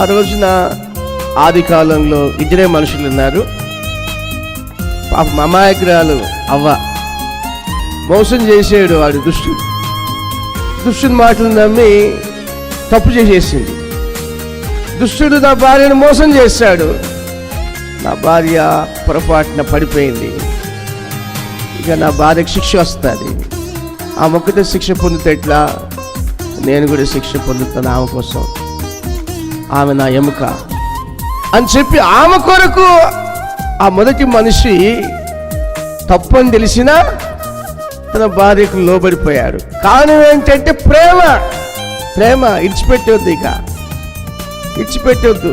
ఆ రోజున ఆది కాలంలో ఇద్దరే మనుషులు ఉన్నారు. పాపం అమాయకురాలు అవ్వ, మోసం చేసాడు వాడు దుష్టుని మాటలు నమ్మి తప్పు చేసేసింది. దుష్టుడు నా భార్యను మోసం చేశాడు, నా భార్య పొరపాటున పడిపోయింది, ఇక నా భార్యకు శిక్ష వస్తుంది, ఆ మొక్కతో శిక్ష పొందితే ఎట్లా, నేను కూడా శిక్ష పొందుతాను ఆమె కోసం, ఆమె నా ఎముక అని చెప్పి ఆమె కొరకు ఆ మొదటి మనిషి తప్పని తెలిసినా తన భార్యకు లోబడిపోయాడు. కారణం ఏంటంటే ప్రేమ ఇడిచిపెట్టవద్దు, ఇడిచిపెట్టవద్దు.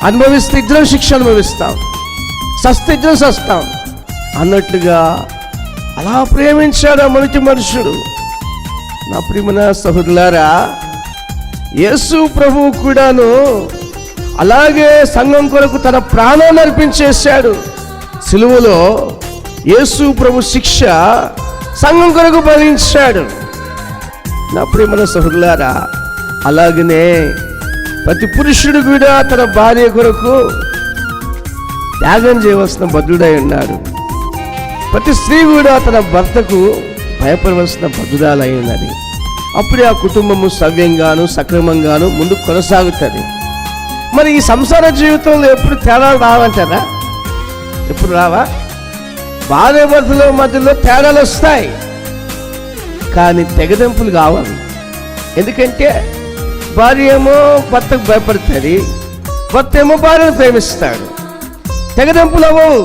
అనుభవిస్తే ఇద్దరం శిక్ష అనుభవిస్తాం, సస్తే ఇద్దరం సస్తాం అన్నట్లుగా అలా ప్రేమించాడు ఆ మొదటి మనుషుడు. నా ప్రియమైన సహోదరులారా, యేసు ప్రభువు కూడాను అలాగే సంఘం కొరకు తన ప్రాణాన్ని అర్పించేశాడు. సిలువలో యేసు ప్రభు శిక్ష సంఘం కొరకు భరించాడు. నా ప్రియమైన సహోదరులారా, అలాగనే ప్రతి పురుషుడు కూడా తన భార్య కొరకు త్యాగం చేయవలసిన బద్ధుడై ఉన్నాడు. ప్రతి స్త్రీ కూడా తన భర్తకు భయపడవలసిన బద్ధురాలై ఉన్నది. అప్పుడే ఆ కుటుంబము సవ్యంగాను సక్రమంగాను ముందుకు కొనసాగుతుంది. మరి ఈ సంసార జీవితంలో ఎప్పుడు తేడాలు రావంటారా? ఎప్పుడు రావా? భార్య భర్తల మధ్యలో తేడాలు వస్తాయి, కానీ తెగదెంపులు కావాలి. ఎందుకంటే భార్య ఏమో భర్తకు భయపడుతుంది, భర్త ఏమో భార్యను ప్రేమిస్తాడు. తెగదెంపులు అవ్వవు.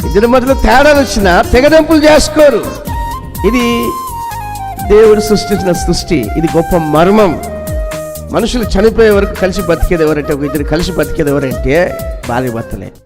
ఇద్దరి మధ్యలో తేడాలు వచ్చినా తెగదెంపులు చేసుకోరు. ఇది దేవుడు సృష్టించిన సృష్టి, ఇది గొప్ప మర్మం. మనుషులు చనిపోయే వరకు కలిసి బతికేది ఎవరంటే, ఒక ఇద్దరు కలిసి బతికేది ఎవరంటే భార్య భర్తలే.